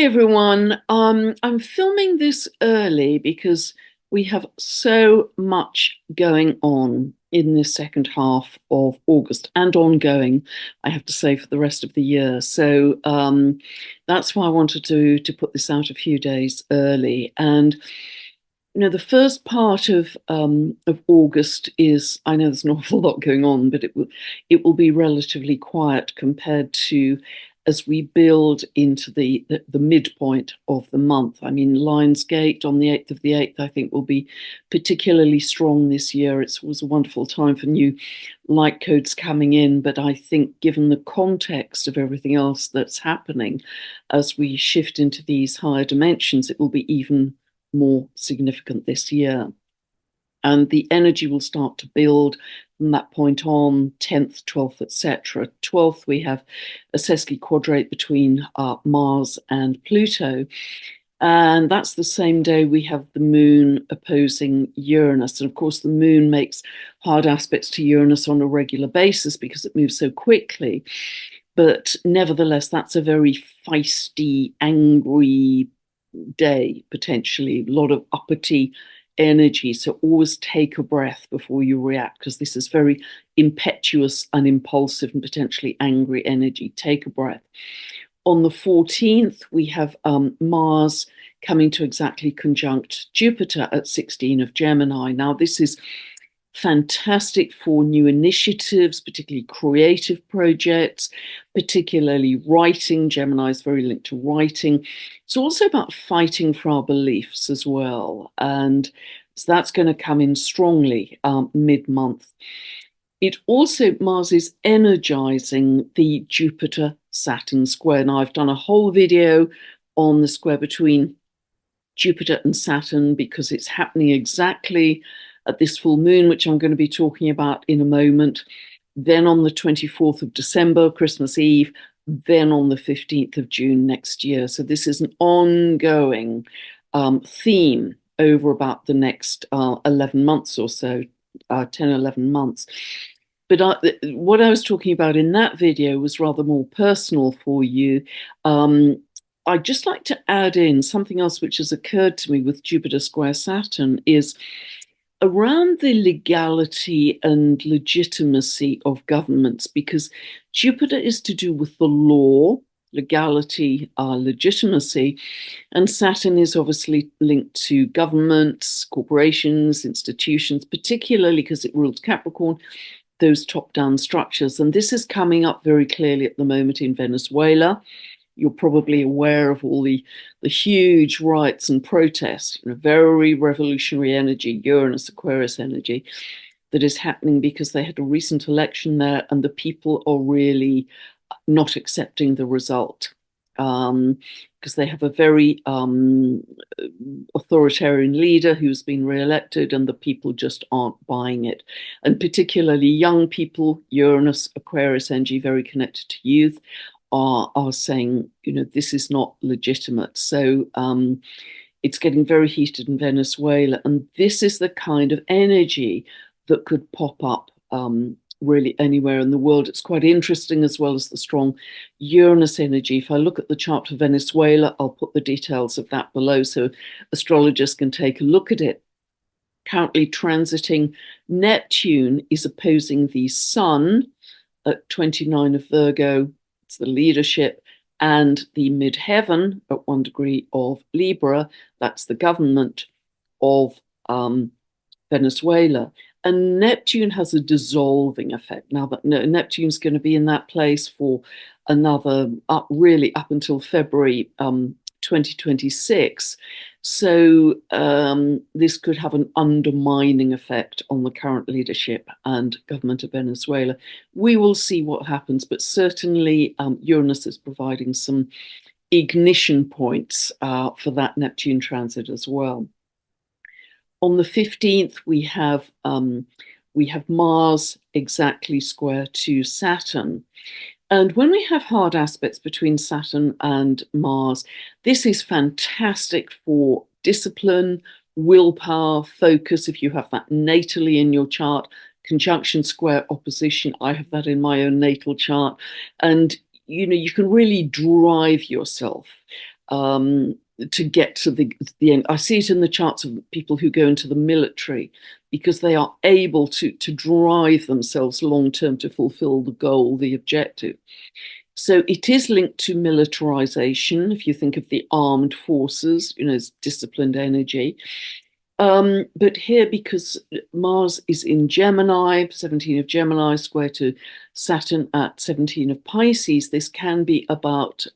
Hi everyone. I'm filming this early because we have so much going on in this second half of August and ongoing, I have to say, for the rest of the year. So that's why I wanted to put this out a few days early. And the first part of August is, I know there's an awful lot going on, but it will be relatively quiet compared to as we build into the midpoint of the month. I mean, Lionsgate on the 8th of the 8th, I think, will be particularly strong this year. It was a wonderful time for new light codes coming in, but I think given the context of everything else that's happening as we shift into these higher dimensions, it will be even more significant this year. And the energy will start to build from that point on, 10th, 12th, etc. 12th, we have a sesqui quadrate between Mars and Pluto. And that's the same day we have the moon opposing Uranus. And of course, the moon makes hard aspects to Uranus on a regular basis because it moves so quickly. But nevertheless, that's a very feisty, angry day, potentially, a lot of uppity energy. So always take a breath before you react, because this is very impetuous and impulsive and potentially angry energy. Take a breath. On the 14th, we have Mars coming to exactly conjunct Jupiter at 16 of Gemini. Now, this is fantastic for new initiatives, particularly creative projects, particularly writing. Gemini is very linked to writing. It's also about fighting for our beliefs as well. And so that's going to come in strongly mid-month. It also, Mars is energizing the Jupiter-Saturn square. Now, I've done a whole video on the square between Jupiter and Saturn because it's happening exactly at this full moon, which I'm going to be talking about in a moment. Then on the 24th of December, Christmas Eve, then on the 15th of June next year. So this is an ongoing theme over about the next 11 months or so, 10, 11 months. But what I was talking about in that video was rather more personal for you. I'd just like to add in something else which has occurred to me with Jupiter square Saturn is around the legality and legitimacy of governments, because Jupiter is to do with the law, legality, legitimacy, and Saturn is obviously linked to governments, corporations, institutions, particularly because it rules Capricorn, those top-down structures. And this is coming up very clearly at the moment in Venezuela. You're probably aware of all the huge riots and protests, very revolutionary energy, Uranus, Aquarius energy, that is happening because they had a recent election there and the people are really not accepting the result because they have a very authoritarian leader who's been re-elected and the people just aren't buying it. And particularly young people, Uranus, Aquarius energy, very connected to youth, are saying, this is not legitimate. So it's getting very heated in Venezuela. And this is the kind of energy that could pop up really anywhere in the world. It's quite interesting, as well as the strong Uranus energy. If I look at the chart for Venezuela, I'll put the details of that below so astrologers can take a look at it. Currently transiting Neptune is opposing the Sun at 29 of Virgo. It's the leadership, and the midheaven at 1 degree of Libra, that's the government of Venezuela. And Neptune has a dissolving effect. Now that Neptune's going to be in that place for another, really up until February 2026. So this could have an undermining effect on the current leadership and government of Venezuela. We will see what happens, but certainly Uranus is providing some ignition points for that Neptune transit as well. On the 15th, we have Mars exactly square to Saturn. And when we have hard aspects between Saturn and Mars, this is fantastic for discipline, willpower, focus. If you have that natally in your chart, conjunction square opposition, I have that in my own natal chart. And, you can really drive yourself. to get to the end. I see it in the charts of people who go into the military because they are able to drive themselves long term to fulfill the goal, the objective. So it is linked to militarization. If you think of the armed forces, as disciplined energy. But here, because Mars is in Gemini, 17 of Gemini, square to Saturn at 17 of Pisces, this can be about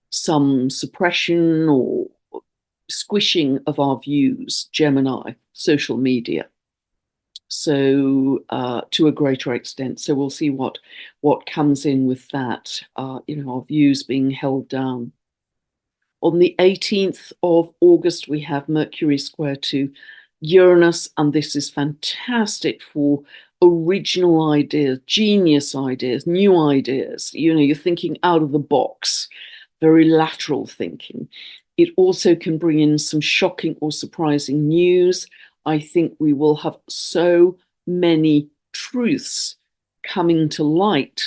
some suppression or squishing of our views, Gemini, social media. So to a greater extent. So we'll see what comes in with that, our views being held down. On the 18th of August, we have Mercury square to Uranus, and this is fantastic for original ideas, genius ideas, new ideas. You're thinking out of the box, very lateral thinking. It also can bring in some shocking or surprising news. I think we will have so many truths coming to light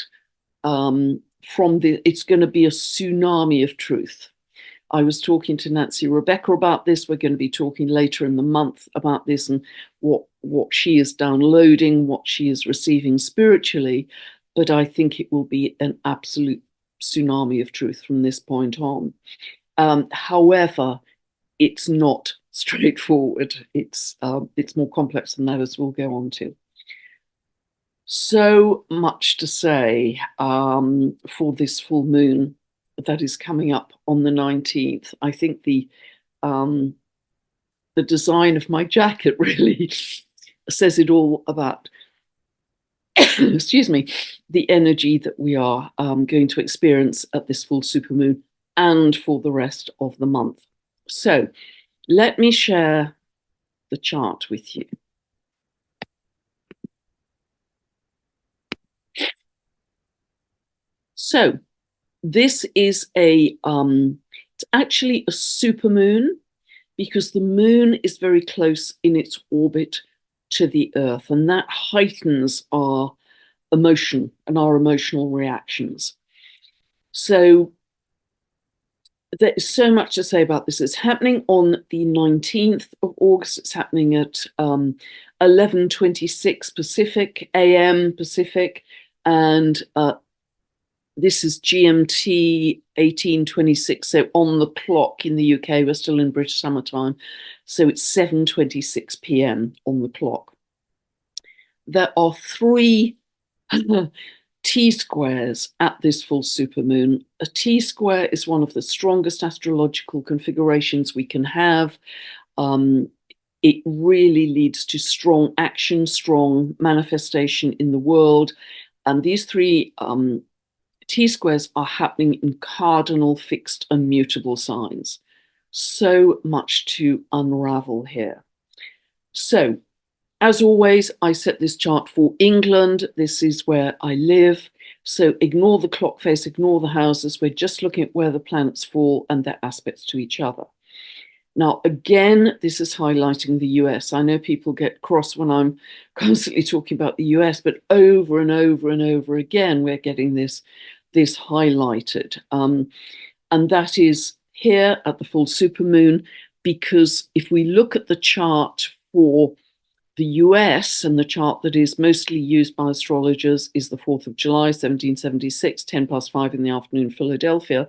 it's going to be a tsunami of truth. I was talking to Nancy Rebecca about this. We're going to be talking later in the month about this and what she is downloading, what she is receiving spiritually. But I think it will be an absolute tsunami of truth from this point on. However, it's not straightforward. It's more complex than that, as we'll go on to. So much to say for this full moon that is coming up on the 19th. I think the design of my jacket really says it all about, excuse me, the energy that we are going to experience at this full supermoon and for the rest of the month. So let me share the chart with you. So this is it's actually a supermoon because the moon is very close in its orbit to the Earth, and that heightens our emotion and our emotional reactions. So there is so much to say about this. It's happening on the 19th of August. It's happening at 11:26 Pacific, AM Pacific, and this is GMT 18:26. So on the clock in the UK, we're still in British summertime. So it's 7:26 PM on the clock. There are 3 T-squares at this full supermoon. A T-square is one of the strongest astrological configurations we can have. It really leads to strong action, strong manifestation in the world. And these 3 T-squares are happening in cardinal, fixed, and mutable signs. So much to unravel here. So, as always, I set this chart for England. This is where I live. So ignore the clock face, ignore the houses. We're just looking at where the planets fall and their aspects to each other. Now, again, this is highlighting the US. I know people get cross when I'm constantly talking about the US, but over and over and over again, we're getting this highlighted. And that is here at the full supermoon, because if we look at the chart for the US, and the chart that is mostly used by astrologers is the 4th of July, 1776, 10:05 in the afternoon, Philadelphia,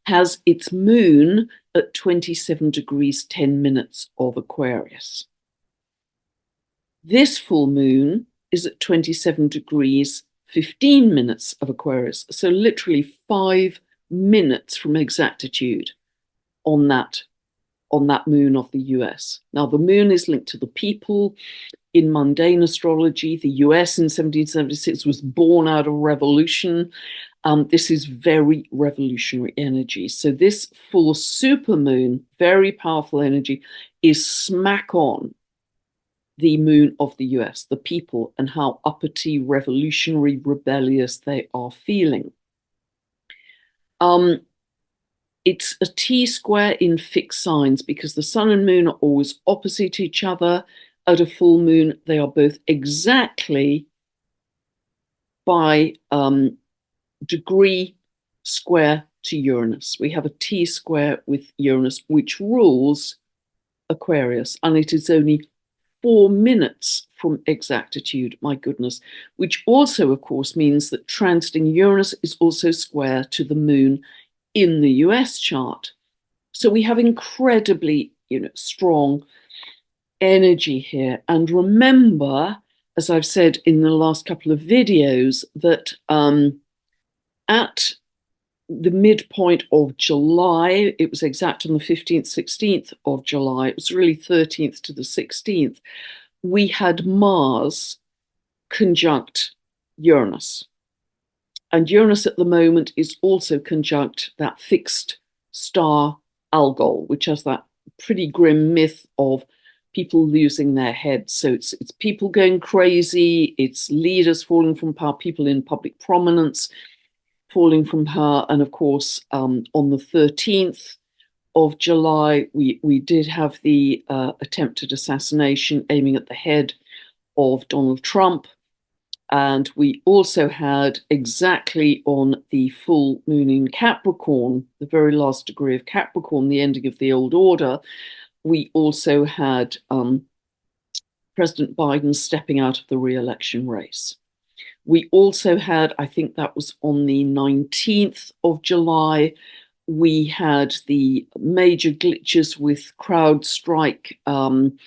has its moon at 27 degrees, 10 minutes of Aquarius. This full moon is at 27 degrees, 15 minutes of Aquarius. So literally 5 minutes from exactitude on that moon of the US. Now, the moon is linked to the people. In mundane astrology, the US in 1776 was born out of revolution. This is very revolutionary energy. So this full supermoon, very powerful energy, is smack on the moon of the US, the people, and how uppity, revolutionary, rebellious they are feeling. It's a T-square in fixed signs because the sun and moon are always opposite each other. At a full moon, they are both exactly by degree square to Uranus. We have a T-square with Uranus, which rules Aquarius, and it is only 4 minutes from exactitude, my goodness, which also, of course, means that transiting Uranus is also square to the moon in the US chart. So we have incredibly, strong energy here. And remember, as I've said in the last couple of videos, that at the midpoint of July, it was exact on the 15th, 16th of July, it was really 13th to the 16th, we had Mars conjunct Uranus. And Uranus at the moment is also conjunct that fixed star Algol, which has that pretty grim myth of people losing their heads. So it's people going crazy, it's leaders falling from power, people in public prominence falling from power. And of course, on the 13th of July, we did have the attempted assassination aiming at the head of Donald Trump. And we also had, exactly on the full moon in Capricorn, the very last degree of Capricorn, the ending of the old order, we also had President Biden stepping out of the re-election race. We also had, I think that was on the 19th of July, we had the major glitches with CrowdStrike, and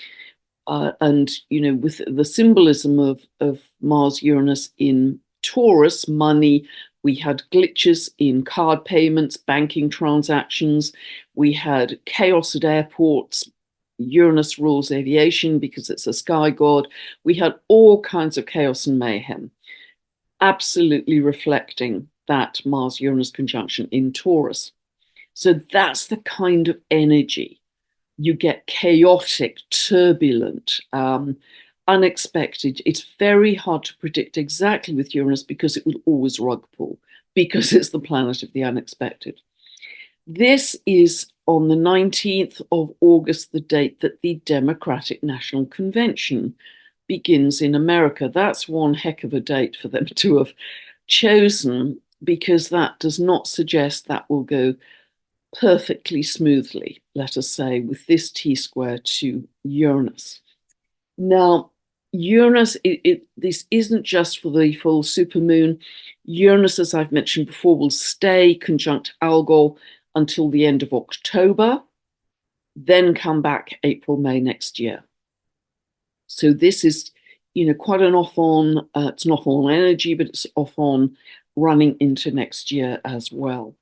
with the symbolism of Mars Uranus in Taurus, money. We had glitches in card payments, banking transactions. We had chaos at airports. Uranus rules aviation because it's a sky god. We had all kinds of chaos and mayhem, absolutely reflecting that Mars Uranus conjunction in Taurus. So that's the kind of energy. You get chaotic, turbulent, unexpected. It's very hard to predict exactly with Uranus because it will always rug pull, because it's the planet of the unexpected. This is on the 19th of August, the date that the Democratic National Convention begins in America. That's one heck of a date for them to have chosen, because that does not suggest that will go perfectly smoothly, let us say, with this T-square to Uranus. Now, Uranus, this isn't just for the full supermoon. Uranus, as I've mentioned before, will stay conjunct Algol until the end of October, then come back April, May next year. So this is, quite an off-on, it's not on energy, but it's off-on running into next year as well.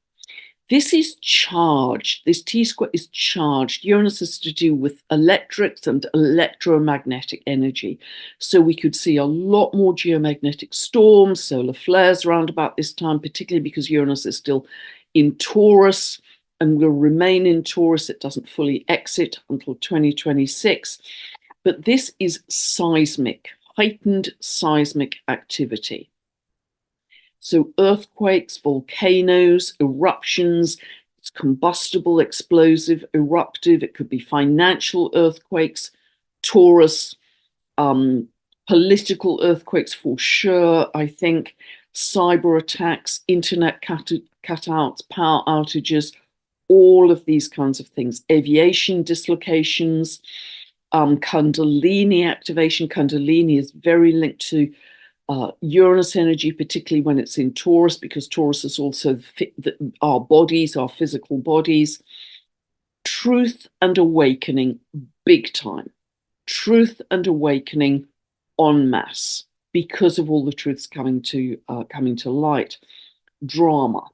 This is charged. This T-square is charged. Uranus is to do with electrics and electromagnetic energy. So we could see a lot more geomagnetic storms, solar flares around about this time, particularly because Uranus is still in Taurus and will remain in Taurus. It doesn't fully exit until 2026. But this is seismic, heightened seismic activity. So earthquakes, volcanoes, eruptions, it's combustible, explosive, eruptive. It could be financial earthquakes, Taurus, political earthquakes for sure, I think, cyber attacks, internet cutouts, power outages, all of these kinds of things. Aviation dislocations, Kundalini activation. Kundalini is very linked to Uranus energy, particularly when it's in Taurus, because Taurus is also our bodies, our physical bodies. Truth and awakening, big time. Truth and awakening en masse, because of all the truths coming to light. Drama.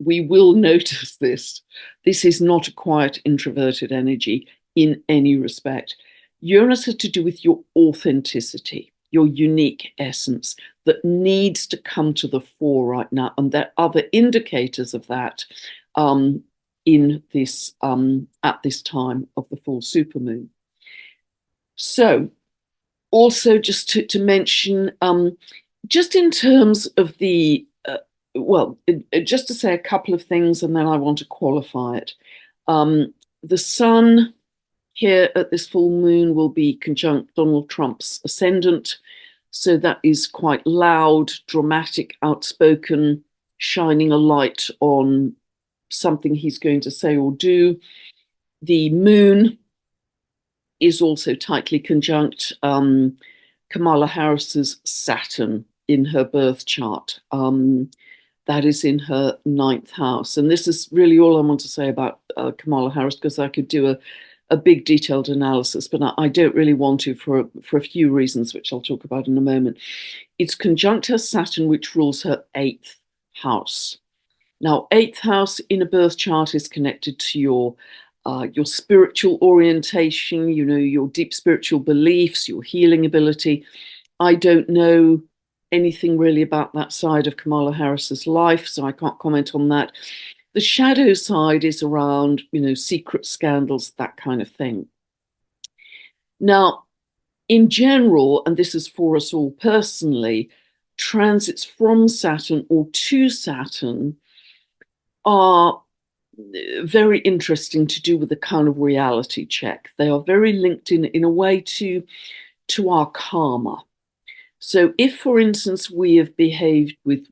We will notice this. This is not a quiet, introverted energy in any respect. Uranus has to do with your authenticity, your unique essence that needs to come to the fore right now. And there are other indicators of that in this at this time of the full supermoon. So also just to mention, just in terms of the, just to say a couple of things, and then I want to qualify it. The sun here at this full moon will be conjunct Donald Trump's ascendant. So that is quite loud, dramatic, outspoken, shining a light on something he's going to say or do. The moon is also tightly conjunct Kamala Harris's Saturn in her birth chart. That is in her ninth house. And this is really all I want to say about Kamala Harris, because I could do a big detailed analysis, but I don't really want to for a few reasons, which I'll talk about in a moment. It's conjunct her Saturn, which rules her eighth house. Now, eighth house in a birth chart is connected to your spiritual orientation, your deep spiritual beliefs, your healing ability. I don't know anything really about that side of Kamala Harris's life, so I can't comment on that. The shadow side is around, secret scandals, that kind of thing. Now, in general, and this is for us all personally, transits from Saturn or to Saturn are very interesting to do with a kind of reality check. They are very linked in a way to our karma. So if, for instance, we have behaved with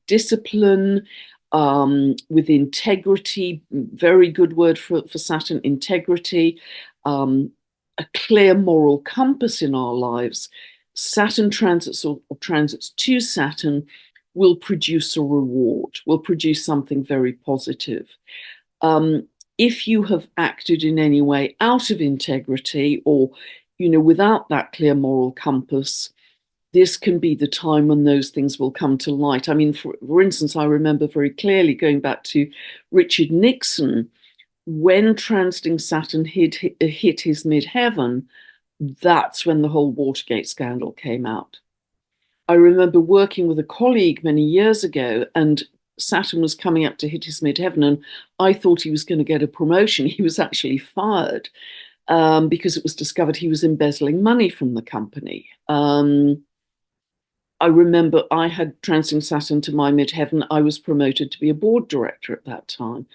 discipline, with integrity, very good word for Saturn, integrity, a clear moral compass in our lives, Saturn transits or transits to Saturn will produce a reward, will produce something very positive. If you have acted in any way out of integrity or, without that clear moral compass, this can be the time when those things will come to light. I mean, for instance, I remember very clearly going back to Richard Nixon, when transiting Saturn hit his midheaven, that's when the whole Watergate scandal came out. I remember working with a colleague many years ago, and Saturn was coming up to hit his midheaven, and I thought he was going to get a promotion. He was actually fired because it was discovered he was embezzling money from the company. I remember I had transiting Saturn to my midheaven. I was promoted to be a board director at that time.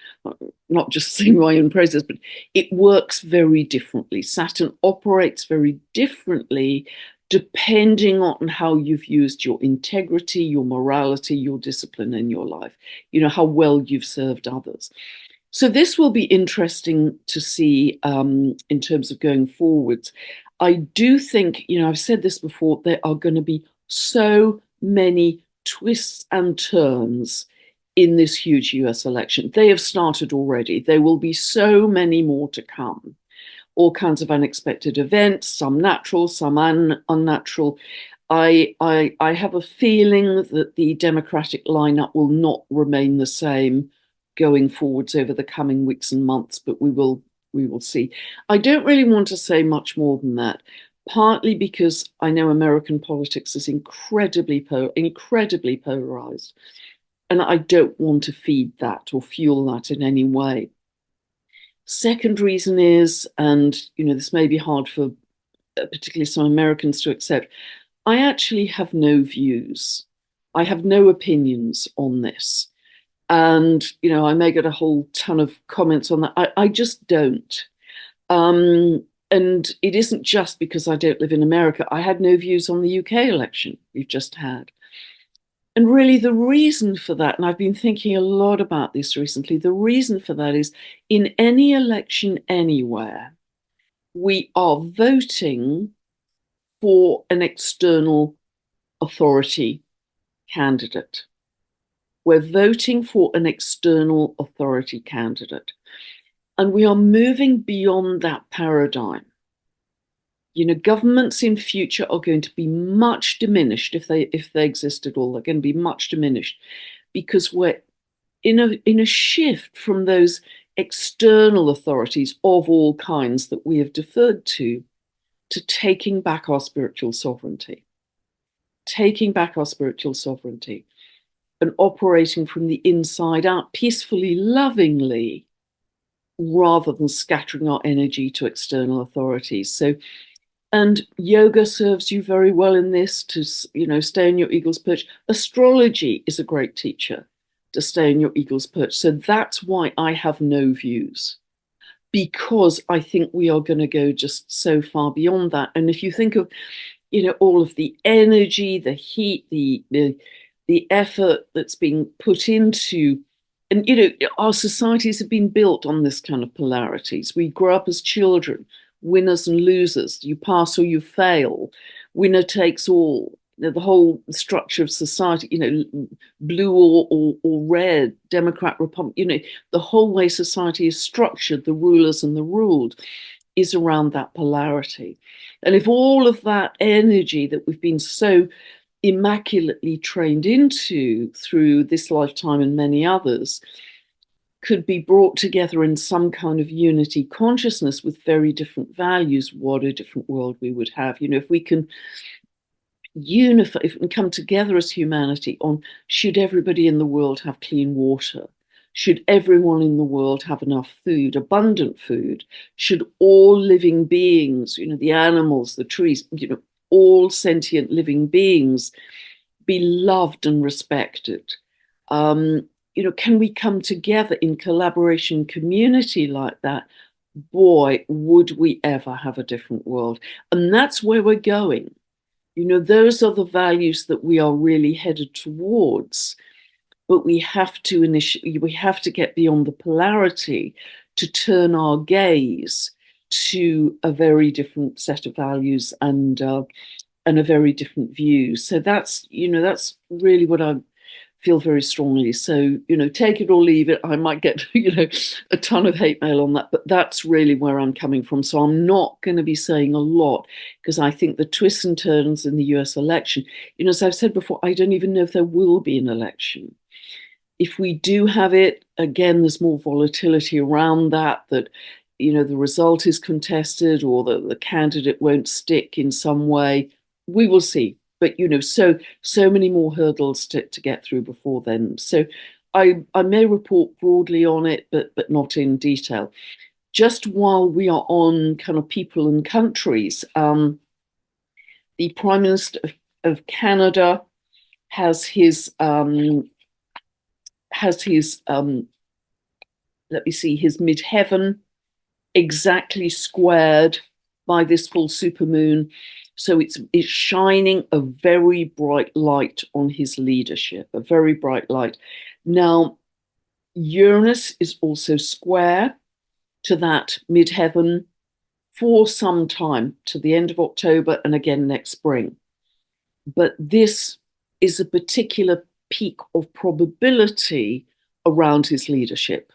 Not just sing my own praises, but it works very differently. Saturn operates very differently depending on how you've used your integrity, your morality, your discipline in your life, how well you've served others. So this will be interesting to see in terms of going forwards. I do think, I've said this before, there are going to be so many twists and turns in this huge US election. They have started already. There will be so many more to come. All kinds of unexpected events, some natural, some unnatural. I have a feeling that the Democratic lineup will not remain the same going forwards over the coming weeks and months, but we will see. I don't really want to say much more than that, partly because I know American politics is incredibly polarized, and I don't want to feed that or fuel that in any way. Second reason is, and this may be hard for particularly some Americans to accept, I actually have no views. I have no opinions on this. And, I may get a whole ton of comments on that. I just don't. And it isn't just because I don't live in America. I had no views on the UK election we've just had. And really the reason for that, and I've been thinking a lot about this recently, the reason for that is in any election anywhere, we are voting for an external authority candidate. We're voting for an external authority candidate. And we are moving beyond that paradigm. Governments in future are going to be much diminished if they exist at all. They're going to be much diminished because we're in a shift from those external authorities of all kinds that we have deferred to taking back our spiritual sovereignty. Taking back our spiritual sovereignty and operating from the inside out, peacefully, lovingly, rather than scattering our energy to external authorities. So, and yoga serves you very well in this to, stay in your eagle's perch. Astrology is a great teacher to stay in your eagle's perch. So that's why I have no views, because I think we are going to go just so far beyond that. And if you think of, all of the energy, the heat, the the effort that's being put into, and our societies have been built on this kind of polarities. We grow up as children, winners and losers. You pass or you fail. Winner takes all. The whole structure of society, blue or red, Democrat, Republic, the whole way society is structured, the rulers and the ruled, is around that polarity. And if all of that energy that we've been so immaculately trained into through this lifetime and many others could be brought together in some kind of unity consciousness with very different values, what a different world we would have. If we can unify, if we can come together as humanity on, should everybody in the world have clean water? Should everyone in the world have enough food, abundant food? Should all living beings, the animals, the trees, all sentient living beings be loved and respected? Can we come together in collaboration, community like that? Boy, would we ever have a different world. And that's where we're going. Those are the values that we are really headed towards. But we have to get beyond the polarity to turn our gaze to a very different set of values and a very different view. So that's really what I feel very strongly. So, take it or leave it. I might get, a ton of hate mail on that, but that's really where I'm coming from. So I'm not going to be saying a lot because I think the twists and turns in the US election, as I've said before, I don't even know if there will be an election. If we do have it, again, there's more volatility around that, the result is contested or the candidate won't stick in some way. We will see. But, so many more hurdles to get through before then. So I may report broadly on it, but not in detail. Just while we are on kind of people and countries, the Prime Minister of Canada has his his midheaven exactly squared by this full supermoon. So it's shining a very bright light on his leadership, a very bright light. Now, Uranus is also square to that midheaven for some time, to the end of October and again next spring. But this is a particular peak of probability around his leadership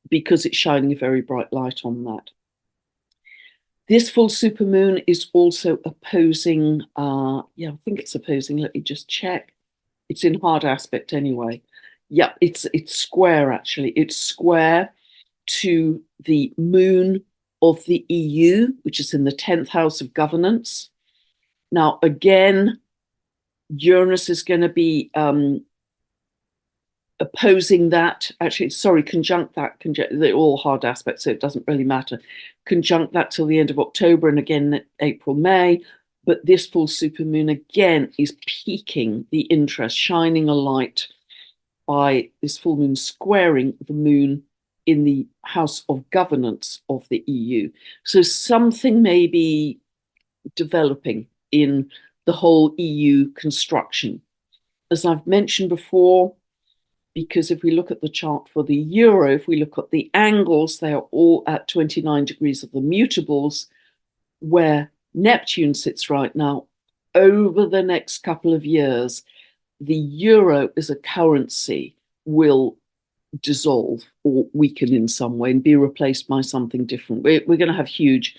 because it's shining a very bright light on that. This full supermoon is also opposing, I think it's opposing, let me just check. It's in hard aspect anyway. Yeah, it's square actually. It's square to the moon of the EU, which is in the 10th house of governance. Now, again, Uranus is going to be opposing that, conjunct that, they're all hard aspects, so it doesn't really matter. Conjunct that till the end of October and again April, May. But this full supermoon again is piquing the interest, shining a light by this full moon squaring the moon in the house of governance of the EU. So something may be developing in the whole EU construction. As I've mentioned before, because if we look at the chart for the euro, if we look at the angles, they are all at 29 degrees of the mutables, where Neptune sits right now. Over the next couple of years, the euro as a currency will dissolve or weaken in some way and be replaced by something different. We're going to have huge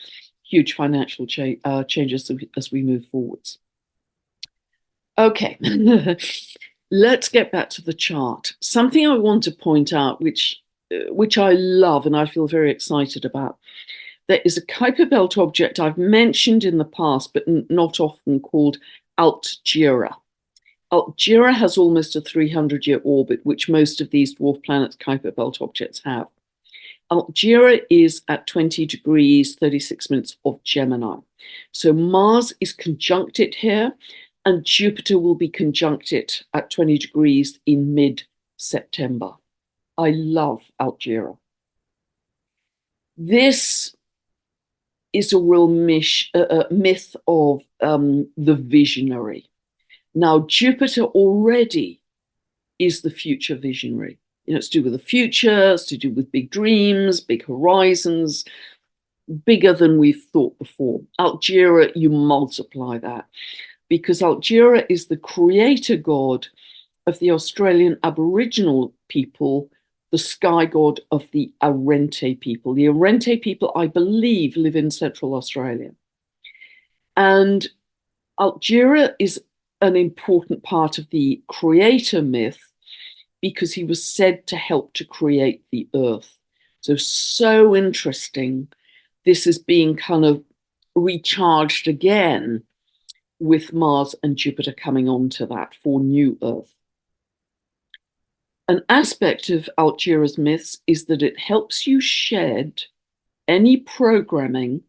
financial changes as we move forwards. Okay. Let's get back to the chart. Something I want to point out, which I love and I feel very excited about. There is a Kuiper Belt object I've mentioned in the past, but not often, called Altjira. Altjira has almost a 300-year orbit, which most of these dwarf planets Kuiper Belt objects have. Altjira is at 20 degrees, 36 minutes of Gemini. So Mars is conjunct it here, and Jupiter will be conjunct it at 20 degrees in mid-September. I love Altjira. This is a real myth of the visionary. Now, Jupiter already is the future visionary. It's to do with the future, it's to do with big dreams, big horizons, bigger than we've thought before. Altjira, you multiply that, because Altjira is the creator god of the Australian Aboriginal people, the sky god of the Arrente people. The Arrente people, I believe, live in Central Australia. And Altjira is an important part of the creator myth because he was said to help to create the earth. So interesting. This is being kind of recharged again with Mars and Jupiter coming onto that for new earth. An aspect of Altjira's myths is that it helps you shed any programming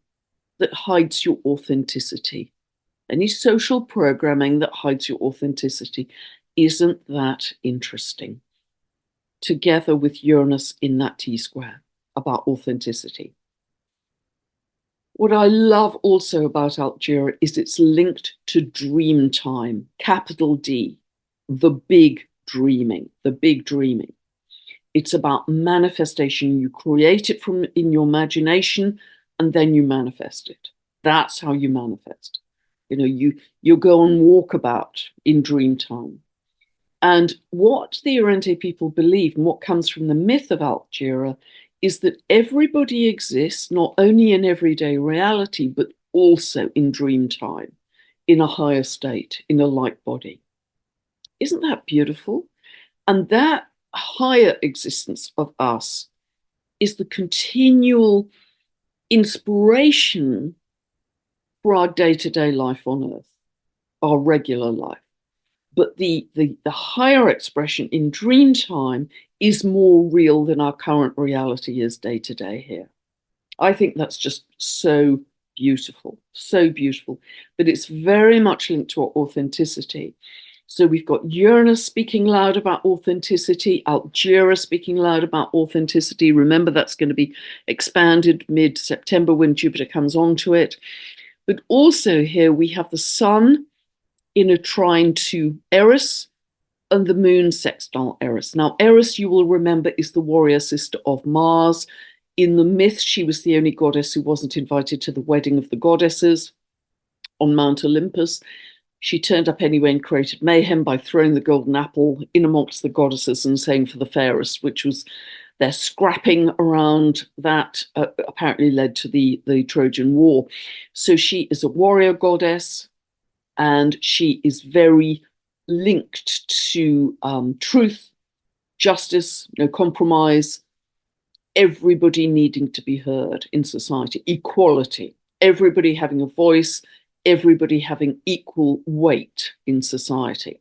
that hides your authenticity. Any social programming that hides your authenticity. Isn't that interesting? Together with Uranus in that T-square about authenticity. What I love also about Altjira is it's linked to dream time, capital D, the big dreaming, the big dreaming. It's about manifestation. You create it from in your imagination and then you manifest it. That's how you manifest. You go and walk about in dream time. And what the Arrente people believe, and what comes from the myth of Altjira, is that everybody exists not only in everyday reality, but also in dream time, in a higher state, in a light body. Isn't that beautiful? And that higher existence of us is the continual inspiration for our day-to-day life on Earth, our regular life. But the higher expression in dream time is more real than our current reality is day to day here. I think that's just so beautiful, so beautiful. But it's very much linked to our authenticity. So we've got Uranus speaking loud about authenticity, Altjira speaking loud about authenticity. Remember, that's going to be expanded mid-September when Jupiter comes onto it. But also here we have the Sun in a trine to Eris and the Moon sextile Eris. Now, Eris, you will remember, is the warrior sister of Mars. In the myth, she was the only goddess who wasn't invited to the wedding of the goddesses on Mount Olympus. She turned up anyway and created mayhem by throwing the golden apple in amongst the goddesses and saying for the fairest, which was their scrapping around that apparently led to the Trojan War. So she is a warrior goddess, and she is very linked to truth, justice, no compromise, everybody needing to be heard in society, equality, everybody having a voice, everybody having equal weight in society.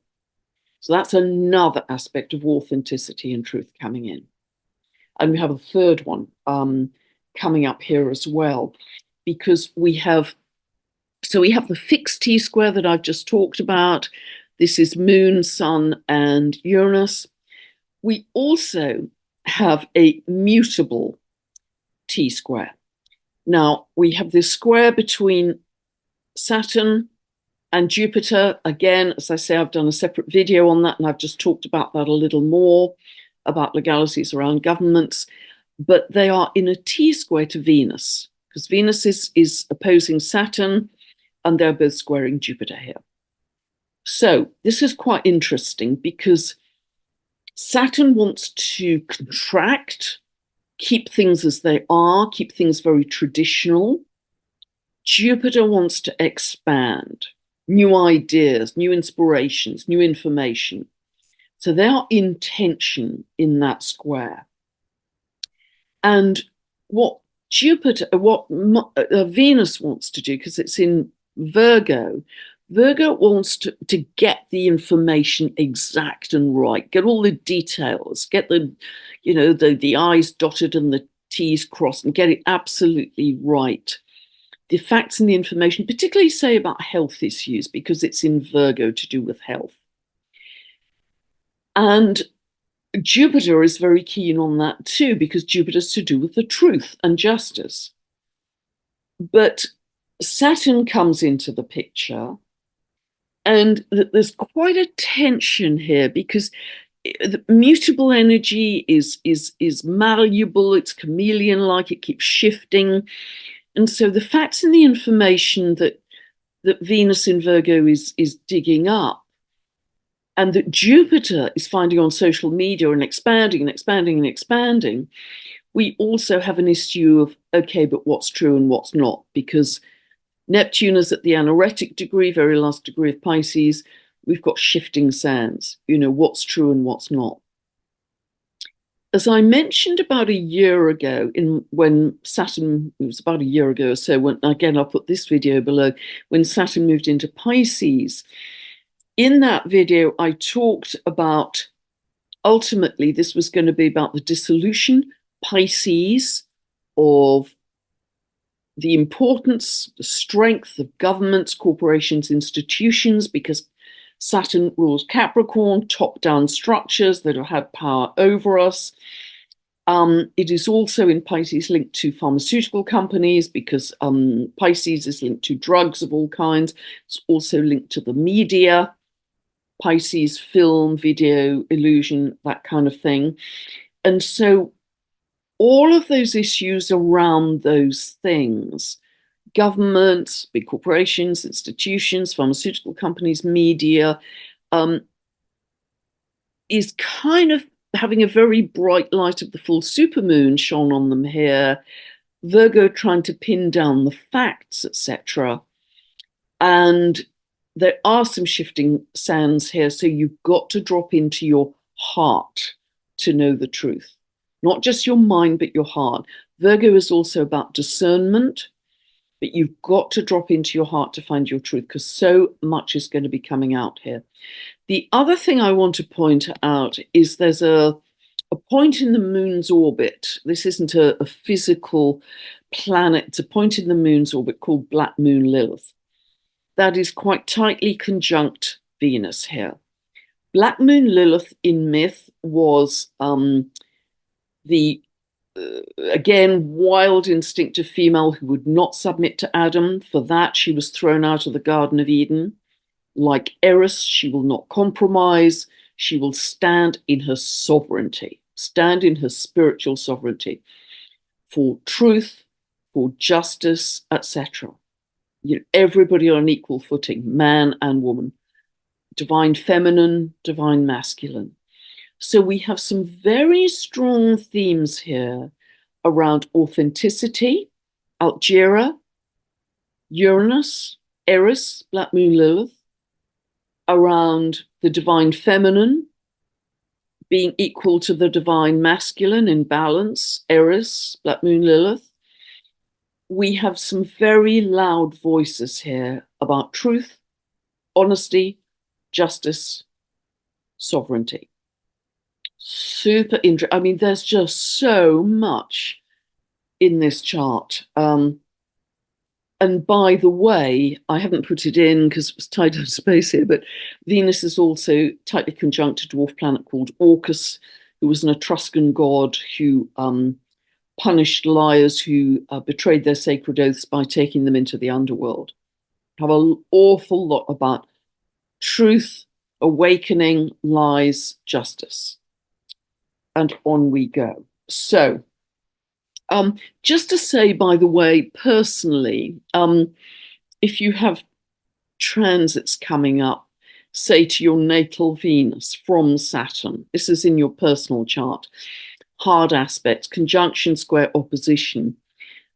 So that's another aspect of authenticity and truth coming in. And we have a third one coming up here as well, because we have the fixed T-square that I've just talked about. This is Moon, Sun, and Uranus. We also have a mutable T-square. Now, we have this square between Saturn and Jupiter. Again, as I say, I've done a separate video on that, and I've just talked about that a little more, about legalities around governments. But they are in a T-square to Venus, because Venus is opposing Saturn, and they're both squaring Jupiter here. So this is quite interesting because Saturn wants to contract, keep things as they are, keep things very traditional. Jupiter wants to expand, new ideas, new inspirations, new information. So they are in tension in that square. And what Venus wants to do, because it's in Virgo wants to get the information exact and right, get all the details, get the I's dotted and the T's crossed, and get it absolutely right. The facts and the information, particularly say about health issues, because it's in Virgo to do with health. And Jupiter is very keen on that too, because Jupiter's to do with the truth and justice. But Saturn comes into the picture, and there's quite a tension here, because the mutable energy is malleable, it's chameleon-like, it keeps shifting. And so the facts and the information that Venus in Virgo is digging up, and that Jupiter is finding on social media and expanding and expanding and expanding, we also have an issue of, okay, but what's true and what's not? Because Neptune is at the anaretic degree, very last degree of Pisces. We've got shifting sands, what's true and what's not. As I mentioned about a year ago, when Saturn, it was about a year ago or so, when again, I'll put this video below, when Saturn moved into Pisces. In that video, I talked about, ultimately, this was going to be about the dissolution, Pisces, of the importance, the strength of governments, corporations, institutions, because Saturn rules Capricorn, top-down structures that have had power over us. It is also in Pisces linked to pharmaceutical companies, because Pisces is linked to drugs of all kinds. It's also linked to the media, Pisces, film, video, illusion, that kind of thing. And so all of those issues around those things, governments, big corporations, institutions, pharmaceutical companies, media, is kind of having a very bright light of the full supermoon shone on them here. Virgo trying to pin down the facts, etc. And there are some shifting sands here, so you've got to drop into your heart to know the truth. Not just your mind, but your heart. Virgo is also about discernment, but you've got to drop into your heart to find your truth, because so much is going to be coming out here. The other thing I want to point out is there's a point in the moon's orbit. This isn't a physical planet. It's a point in the moon's orbit called Black Moon Lilith. That is quite tightly conjunct Venus here. Black Moon Lilith in myth was the again, wild, instinctive female who would not submit to Adam. For that, she was thrown out of the Garden of Eden. Like Eris, she will not compromise. She will stand in her sovereignty, stand in her spiritual sovereignty for truth, for justice, etc. Everybody on an equal footing, man and woman, divine feminine, divine masculine. So we have some very strong themes here around authenticity, Algira, Uranus, Eris, Black Moon Lilith, around the divine feminine being equal to the divine masculine in balance, Eris, Black Moon Lilith. We have some very loud voices here about truth, honesty, justice, sovereignty. Super interesting. I mean, there's just so much in this chart. And by the way, I haven't put it in because it was tied up space here, but Venus is also tightly conjunct a dwarf planet called Orcus, who was an Etruscan god who punished liars who betrayed their sacred oaths by taking them into the underworld. Have an awful lot about truth, awakening, lies, justice. And on we go. So, just to say, by the way, personally, if you have transits coming up, say to your natal Venus from Saturn, this is in your personal chart, hard aspects, conjunction, square, opposition.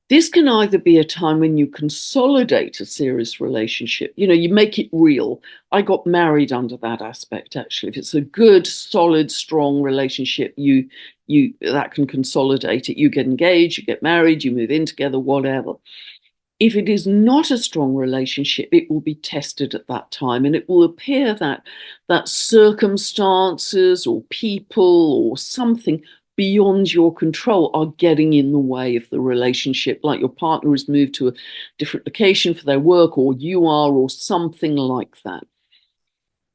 This can either be a time when you consolidate a serious relationship, you make it real. I got married under that aspect, actually. If it's a good, solid, strong relationship, you that can consolidate it. You get engaged, you get married, you move in together, whatever. If it is not a strong relationship, it will be tested at that time, and it will appear that circumstances or people or something beyond your control are getting in the way of the relationship, like your partner has moved to a different location for their work, or you are, or something like that.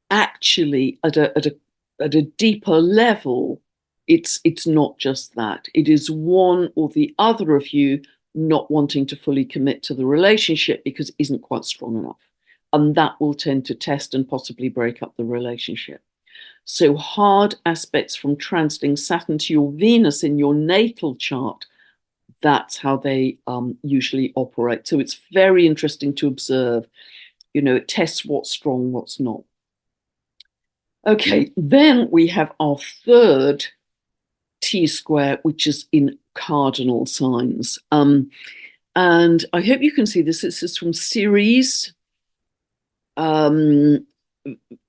Actually, at a deeper level, it's not just that. It is one or the other of you not wanting to fully commit to the relationship because it isn't quite strong enough. And that will tend to test and possibly break up the relationship. So hard aspects from transiting Saturn to your Venus in your natal chart, that's how they usually operate. So it's very interesting to observe. It tests what's strong, what's not. Okay, then we have our third T-square, which is in cardinal signs. And I hope you can see this. This is from Ceres, a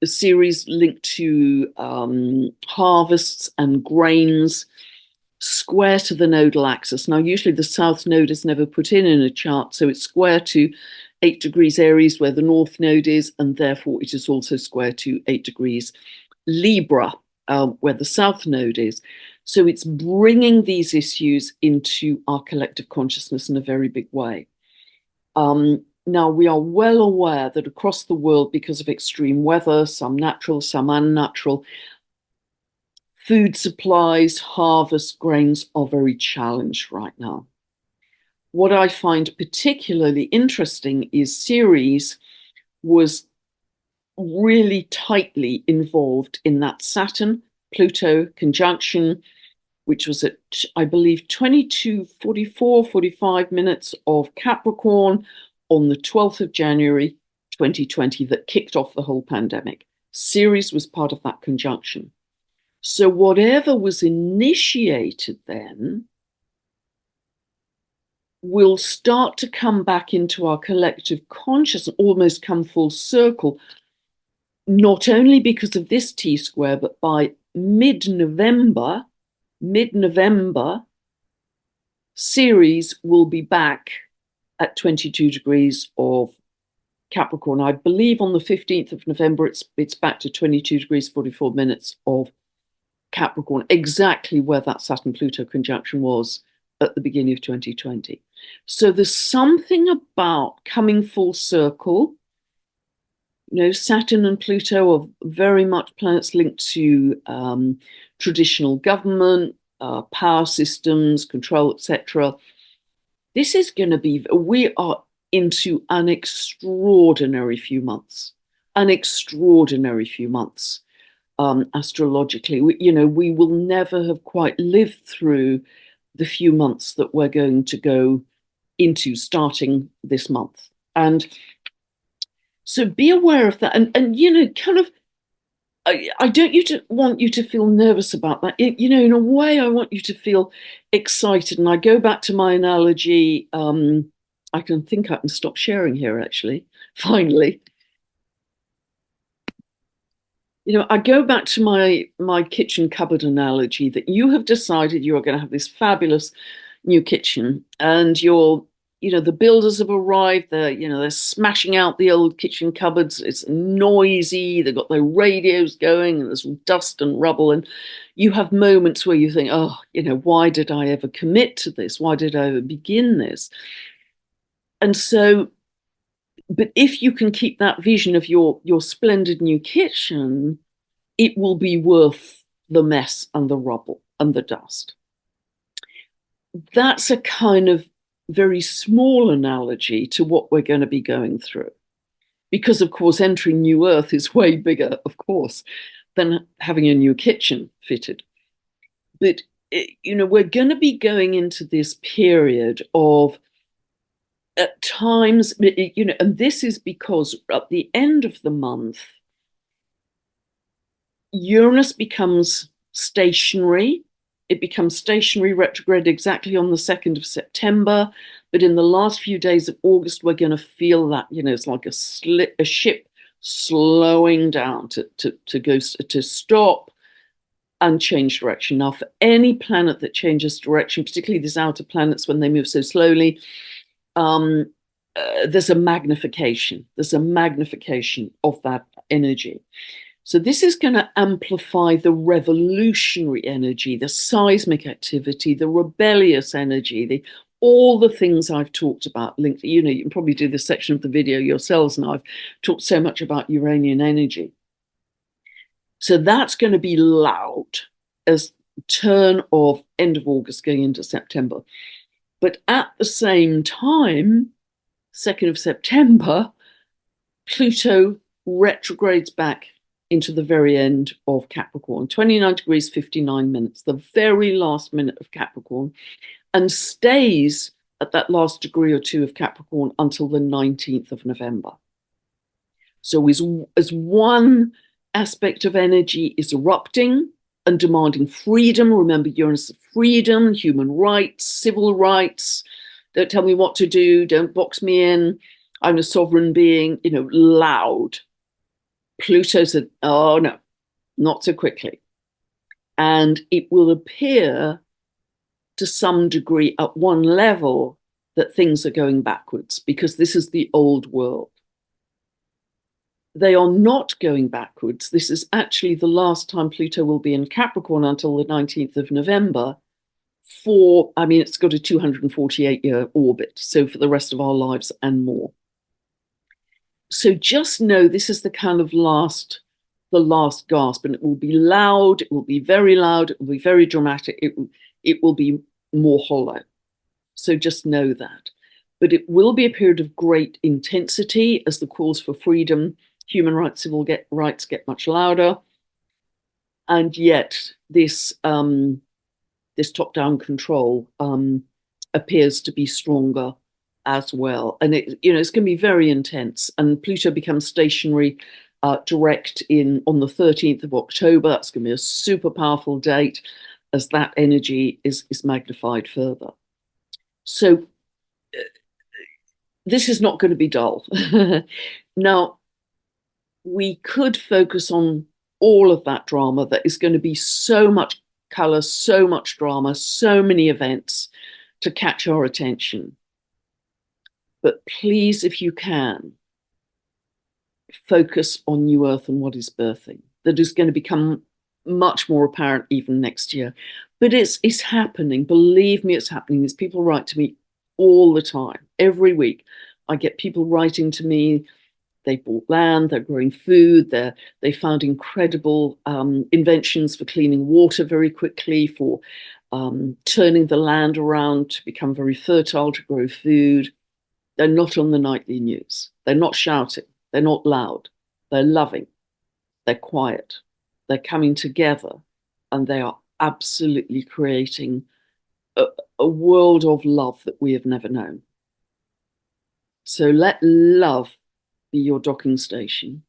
series linked to harvests and grains, square to the nodal axis. Now, usually the south node is never put in a chart, so it's square to 8 degrees Aries, where the north node is, and therefore it is also square to 8 degrees Libra, where the south node is. So it's bringing these issues into our collective consciousness in a very big way. Now, we are well aware that across the world, because of extreme weather, some natural, some unnatural, food supplies, harvest, grains are very challenged right now. What I find particularly interesting is Ceres was really tightly involved in that Saturn-Pluto conjunction, which was at, I believe, 22:44, 45 minutes of Capricorn on the 12th of January 2020 that kicked off the whole pandemic. Ceres was part of that conjunction. So whatever was initiated then will start to come back into our collective consciousness, almost come full circle, not only because of this T-square, but by mid-November, Ceres will be back at 22 degrees of Capricorn. I believe on the 15th of November, it's back to 22 degrees, 44 minutes of Capricorn, exactly where that Saturn-Pluto conjunction was at the beginning of 2020. So there's something about coming full circle. Saturn and Pluto are very much planets linked to traditional government, power systems, control, etc. This is going to be, we are into an extraordinary few months, astrologically. We will never have quite lived through the few months that we're going to go into starting this month. And so be aware of that. And kind of, I don't want you to feel nervous about that. In a way, I want you to feel excited. And I go back to my analogy. I can stop sharing here, actually, finally. I go back to my kitchen cupboard analogy that you have decided you are going to have this fabulous new kitchen, and the builders have arrived. They're smashing out the old kitchen cupboards. It's noisy. They've got their radios going, and there's dust and rubble. And you have moments where you think, oh, why did I ever commit to this? Why did I ever begin this? And so, but if you can keep that vision of your splendid new kitchen, it will be worth the mess and the rubble and the dust. That's a kind of very small analogy to what we're going to be going through. Because, of course, entering New Earth is way bigger, of course, than having a new kitchen fitted. But, we're going to be going into this period of, at times, and this is because at the end of the month, Uranus becomes stationary. It becomes stationary retrograde exactly on the 2nd of September. But in the last few days of August, we're going to feel that, it's like a ship slowing down to stop and change direction. Now, for any planet that changes direction, particularly these outer planets when they move so slowly, there's a magnification. There's a magnification of that energy. So this is going to amplify the revolutionary energy, the seismic activity, the rebellious energy, all the things I've talked about linked. You can probably do this section of the video yourselves, and I've talked so much about Uranian energy. So that's going to be loud as turn of end of August going into September. But at the same time, 2nd of September, Pluto retrogrades back into the very end of Capricorn, 29 degrees, 59 minutes, the very last minute of Capricorn, and stays at that last degree or two of Capricorn until the 19th of November. So as one aspect of energy is erupting and demanding freedom, remember Uranus is freedom, human rights, civil rights, don't tell me what to do, don't box me in, I'm a sovereign being, loud. Pluto said, oh no, not so quickly. And it will appear to some degree at one level that things are going backwards because this is the old world. They are not going backwards. This is actually the last time Pluto will be in Capricorn until the 19th of November it's got a 248-year orbit, so for the rest of our lives and more. So just know this is the kind of the last gasp, and it will be loud, it will be very loud, it will be very dramatic, it will be more hollow. So just know that. But it will be a period of great intensity as the calls for freedom, human rights, civil rights get much louder. And yet this top-down control appears to be stronger as well. And it's going to be very intense. And Pluto becomes stationary direct on the 13th of October. That's going to be a super powerful date as that energy is magnified further. So this is not going to be dull. Now, we could focus on all of that drama. That is going to be so much color, so much drama, so many events to catch our attention. But please, if you can, focus on New Earth and what is birthing. That is going to become much more apparent even next year. But it's happening. Believe me, it's happening. These people write to me all the time, every week. I get people writing to me. They bought land, they're growing food, they found incredible inventions for cleaning water very quickly, for turning the land around to become very fertile, to grow food. They're not on the nightly news. They're not shouting. They're not loud. They're loving. They're quiet. They're coming together, and they are absolutely creating a world of love that we have never known. So let love be your docking station.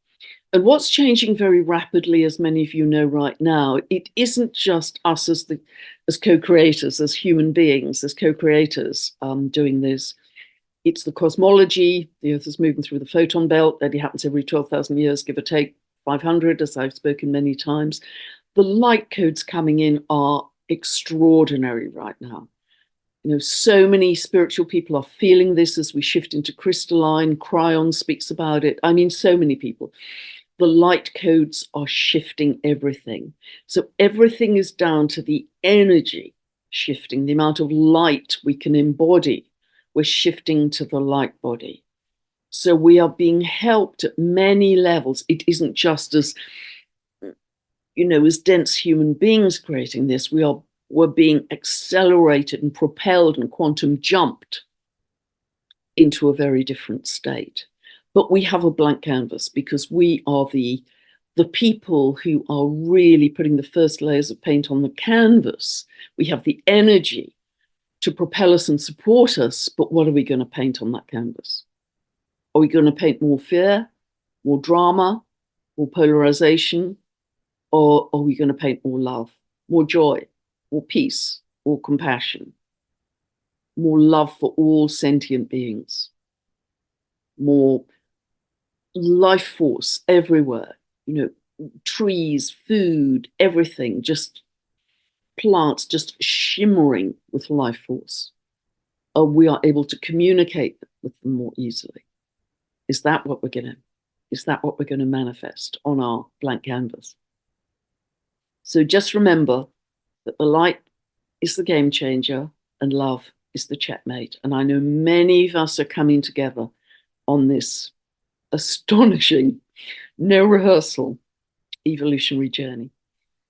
And what's changing very rapidly, as many of you know right now, it isn't just us as co-creators, as human beings, as co-creators doing this. It's the cosmology. The Earth is moving through the photon belt. That happens every 12,000 years, give or take 500, as I've spoken many times. The light codes coming in are extraordinary right now. So many spiritual people are feeling this as we shift into crystalline. Cryon speaks about it. So many people. The light codes are shifting everything. So everything is down to the energy shifting, the amount of light we can embody. We're shifting to the light body. So we are being helped at many levels. It isn't just as dense human beings creating this. We're being accelerated and propelled and quantum jumped into a very different state. But we have a blank canvas because we are the people who are really putting the first layers of paint on the canvas. We have the energy to propel us and support us, but what are we going to paint on that canvas? Are we going to paint more fear, more drama, more polarization, or are we going to paint more love, more joy, more peace, more compassion, more love for all sentient beings, more life force everywhere, trees, food, everything, just plants just shimmering with life force? We are able to communicate with them more easily. Is that what we're going to manifest on our blank canvas? So just remember that the light is the game changer and love is the checkmate. And I know many of us are coming together on this astonishing, no rehearsal, evolutionary journey.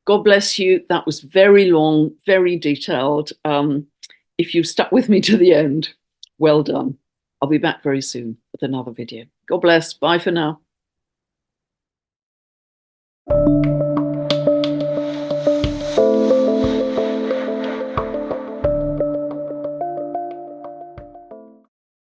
God bless you. That was very long, very detailed. If you stuck with me to the end, well done. I'll be back very soon with another video. God bless. Bye for now.